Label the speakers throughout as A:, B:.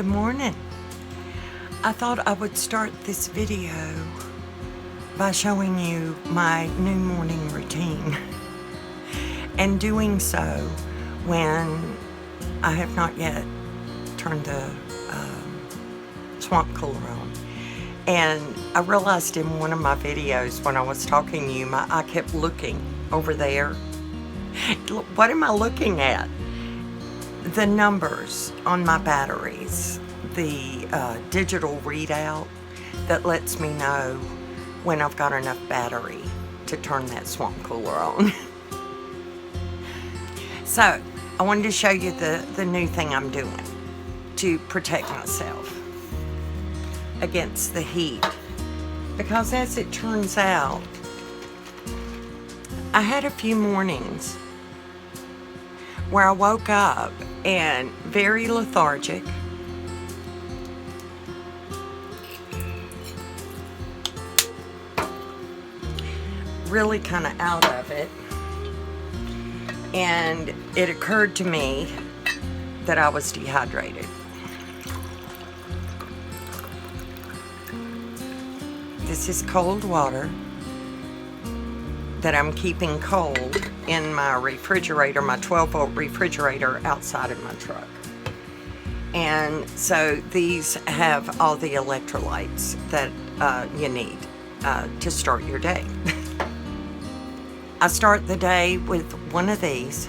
A: Good morning. I thought I would start this video by showing you my new morning routine, and doing so when I have not yet turned the swamp cooler on. And I realized in one of my videos when I was talking to you, I kept looking over there. What am I looking at? The numbers on my batteries, the digital readout that lets me know when I've got enough battery to turn that swamp cooler on. So I wanted to show you the new thing I'm doing to protect myself against the heat, because as it turns out, I had a few mornings where I woke up and very lethargic, really kind of out of it, and it occurred to me that I was dehydrated. This is cold water that I'm keeping cold in my refrigerator, my 12-volt refrigerator outside of my truck. And so these have all the electrolytes that you need to start your day. I start the day with one of these.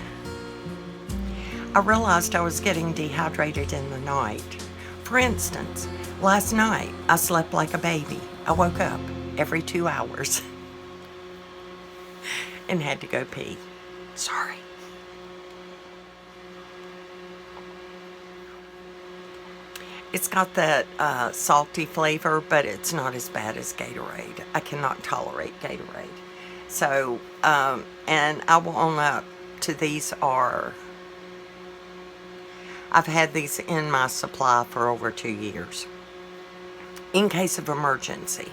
A: I realized I was getting dehydrated in the night. For instance, last night I slept like a baby. I woke up every 2 hours and had to go pee. Sorry. It's got that salty flavor, but it's not as bad as Gatorade. I cannot tolerate Gatorade. So, and I will own up to these I've had these in my supply for over 2 years, in case of emergency.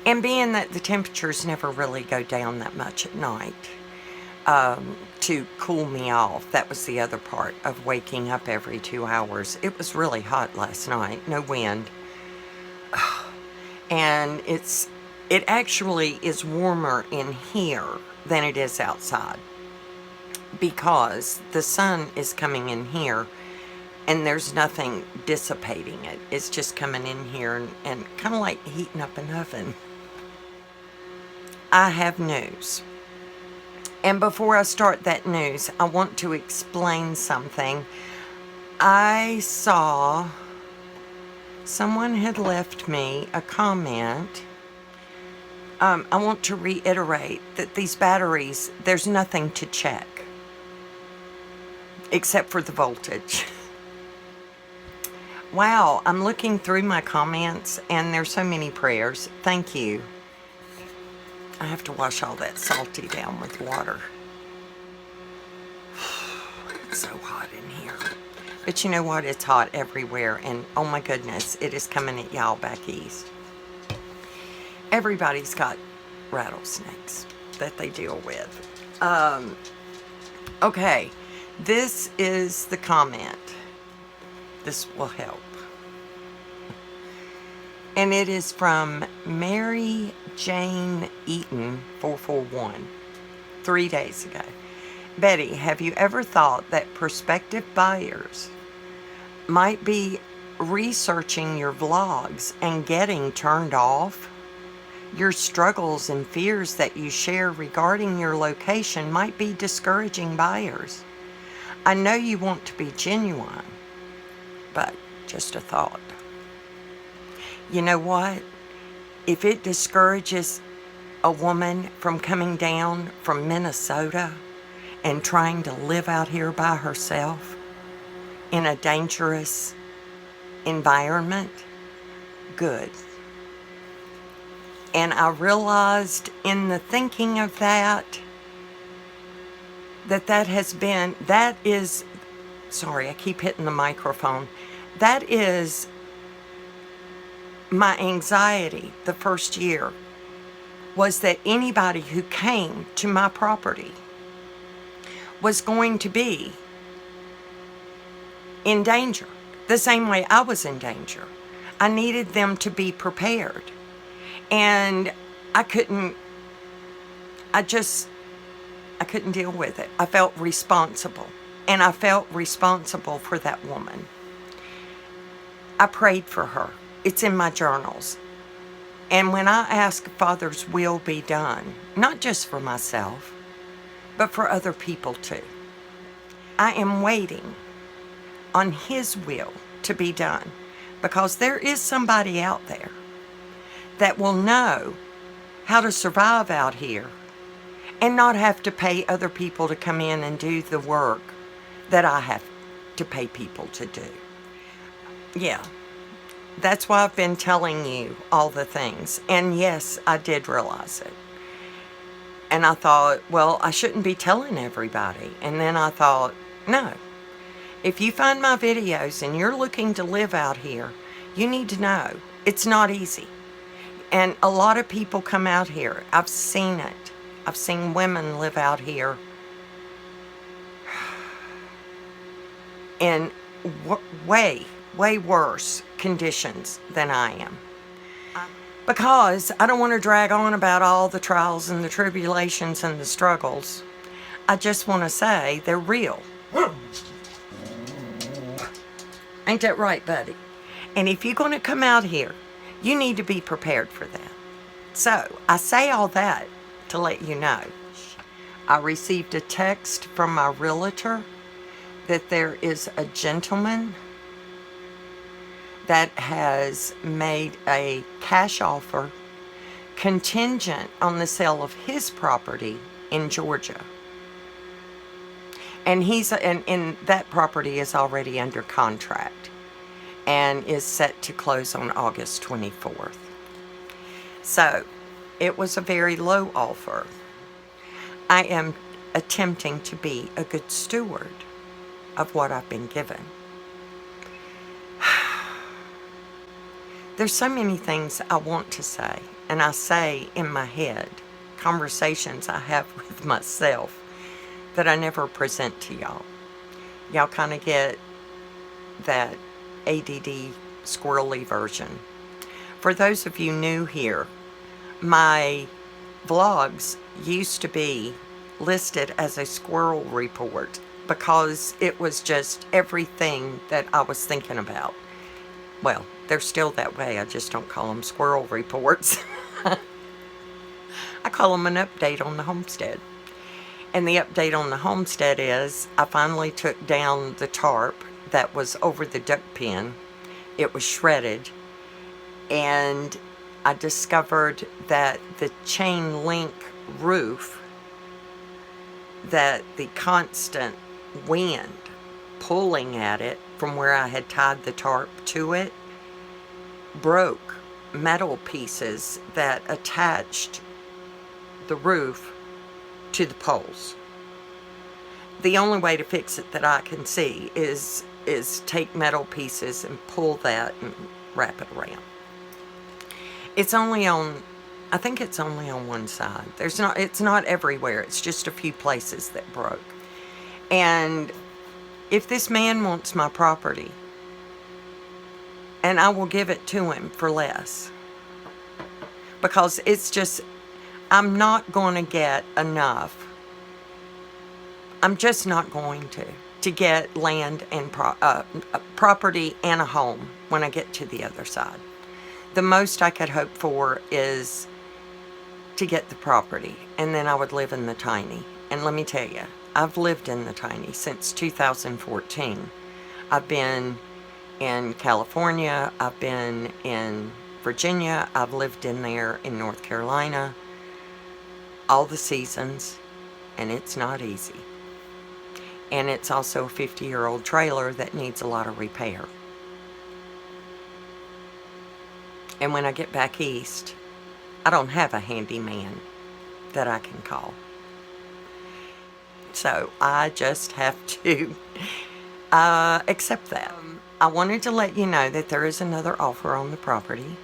A: And being that the temperatures never really go down that much at night, to cool me off. That was the other part of waking up every 2 hours. It was really hot last night, no wind. And it actually is warmer in here than it is outside, because the sun is coming in here and there's nothing dissipating it. It's just coming in here and kind of like heating up an oven. I have news. And before I start that news, I want to explain something. I saw someone had left me a comment. I want to reiterate that these batteries, there's nothing to check except for the voltage. Wow, I'm looking through my comments and there's so many prayers. Thank you. I have to wash all that salty down with water. It's so hot in here. But you know what? It's hot everywhere. And oh my goodness, it is coming at y'all back east. Everybody's got rattlesnakes that they deal with. Okay, this is the comment. This will help. And it is from Mary Jane Eaton 441, 3 days ago. Betty, have you ever thought that prospective buyers might be researching your vlogs and getting turned off? Your struggles and fears that you share regarding your location might be discouraging buyers. I know you want to be genuine, but just a thought. You know what? If it discourages a woman from coming down from Minnesota and trying to live out here by herself in a dangerous environment, good. And I realized in the thinking of that is, sorry, I keep hitting the microphone. That is my anxiety the first year, was that anybody who came to my property was going to be in danger. the same way I was in danger. I needed them to be prepared. And I couldn't deal with it. I felt responsible. And I felt responsible for that woman. I prayed for her. It's in my journals. And when I ask Father's will be done, not just for myself, but for other people too, I am waiting on His will to be done, because there is somebody out there that will know how to survive out here and not have to pay other people to come in and do the work that I have to pay people to do. Yeah, that's why I've been telling you all the things. And yes, I did realize it. And I thought, well, I shouldn't be telling everybody. And then I thought, no. If you find my videos and you're looking to live out here, you need to know it's not easy. And a lot of people come out here. I've seen it. I've seen women live out here in way worse conditions than I am. Because I don't want to drag on about all the trials and the tribulations and the struggles. I just want to say they're real. Ain't that right, buddy? And if you're going to come out here, you need to be prepared for that. So, I say all that to let you know. I received a text from my realtor that there is a gentleman that has made a cash offer contingent on the sale of his property in Georgia. And that property is already under contract and is set to close on August 24th. So, it was a very low offer. I am attempting to be a good steward of what I've been given. There's so many things I want to say, and I say in my head, conversations I have with myself that I never present to y'all. Y'all kind of get that ADD squirrely version. For those of you new here, my vlogs used to be listed as a squirrel report because it was just everything that I was thinking about. Well, they're still that way. I just don't call them squirrel reports. I call them an update on the homestead. And the update on the homestead is I finally took down the tarp that was over the duck pen. It was shredded. And I discovered that the chain link roof, that the constant wind pulling at it from where I had tied the tarp to it, broke metal pieces that attached the roof to the poles. The only way to fix it that I can see is take metal pieces and pull that and wrap it around. It's only on, I think it's only on one side. It's not everywhere. It's just a few places that broke. And if this man wants my property, and I will give it to him for less, because it's just, I'm not going to get enough. I'm just not going to get land and property and a home when I get to the other side. The most I could hope for is to get the property, and then I would live in the tiny. And let me tell you, I've lived in the tiny since 2014. I've been in California, I've been in Virginia, I've lived in there in North Carolina, all the seasons, and it's not easy. And it's also a 50-year-old trailer that needs a lot of repair. And when I get back east, I don't have a handyman that I can call. So I just have to accept that. I wanted to let you know that there is another offer on the property.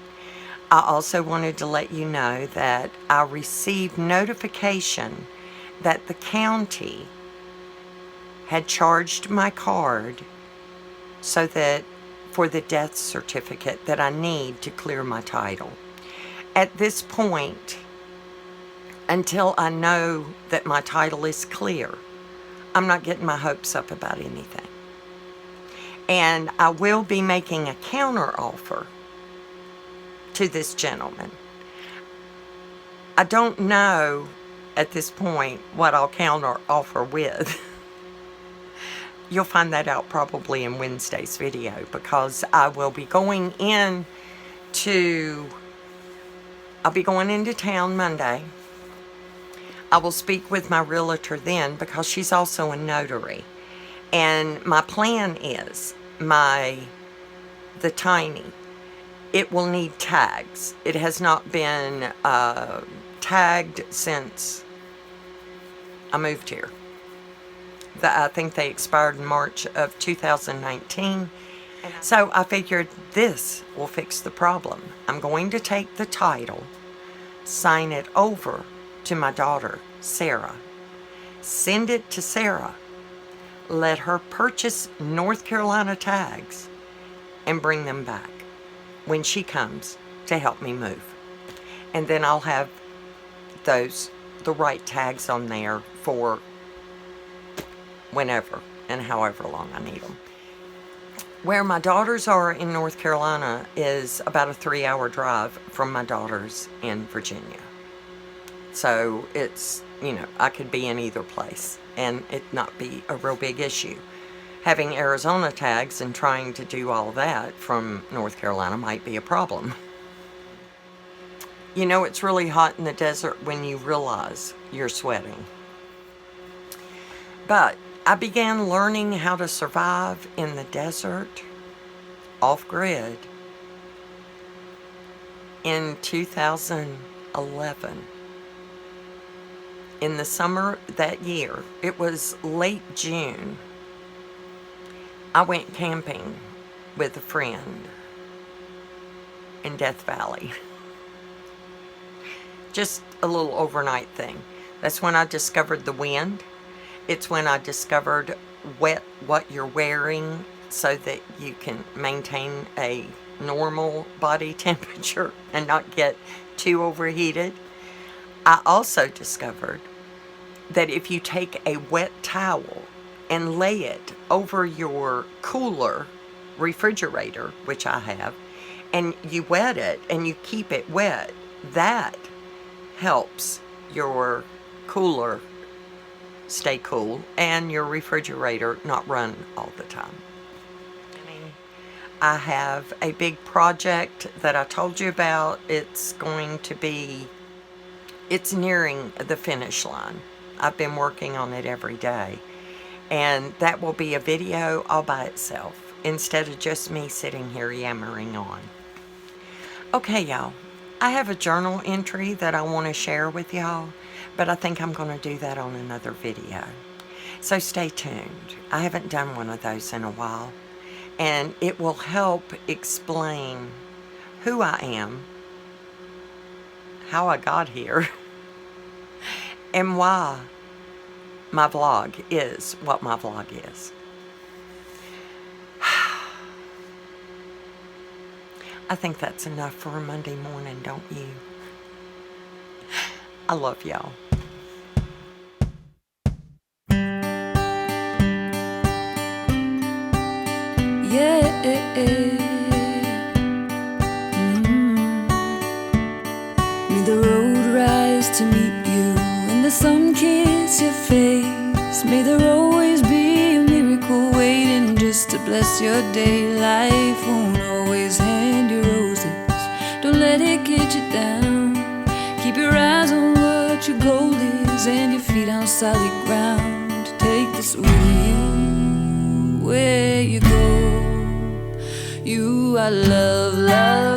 A: I also wanted to let you know that I received notification that the county had charged my card so that for the death certificate that I need to clear my title. At this point, until I know that my title is clear, I'm not getting my hopes up about anything. And I will be making a counter offer to this gentleman. I don't know at this point what I'll counter offer with. You'll find that out probably in Wednesday's video, because I will be going into town Monday. I will speak with my realtor then, because she's also a notary. And my plan is the tiny, it will need tags. It has not been tagged since I moved here. I think they expired in March of 2019. So I figured this will fix the problem. I'm going to take the title, sign it over to my daughter, Sarah, send it to Sarah, let her purchase North Carolina tags, and bring them back when she comes to help me move. And then I'll have the right tags on there for whenever and however long I need them. Where my daughters are in North Carolina is about a 3-hour drive from my daughters in Virginia. So it's, I could be in either place and it not be a real big issue. Having Arizona tags and trying to do all that from North Carolina might be a problem. It's really hot in the desert when you realize you're sweating. But I began learning how to survive in the desert, off-grid, in 2011. In the summer that year, it was late June, I went camping with a friend in Death Valley. Just a little overnight thing. That's when I discovered the wind. It's when I discovered what you're wearing so that you can maintain a normal body temperature and not get too overheated. I also discovered that if you take a wet towel and lay it over your cooler refrigerator, which I have, and you wet it and you keep it wet, that helps your cooler stay cool and your refrigerator not run all the time. I have a big project that I told you about. It's nearing the finish line. I've been working on it every day. And that will be a video all by itself, instead of just me sitting here yammering on. Okay, y'all. I have a journal entry that I want to share with y'all, but I think I'm going to do that on another video. So stay tuned. I haven't done one of those in a while. And it will help explain who I am, how I got here, and why my vlog is what my vlog is. I think that's enough for a Monday morning, don't you? I love y'all.
B: Yeah. May the road rise to meet you and the sun kiss your face. May there always be a miracle waiting just to bless your day. Life won't always hand you roses. Don't let it get you down. Keep your eyes on what your goal is and your feet on solid ground. Take this with you where you go. You are love, love.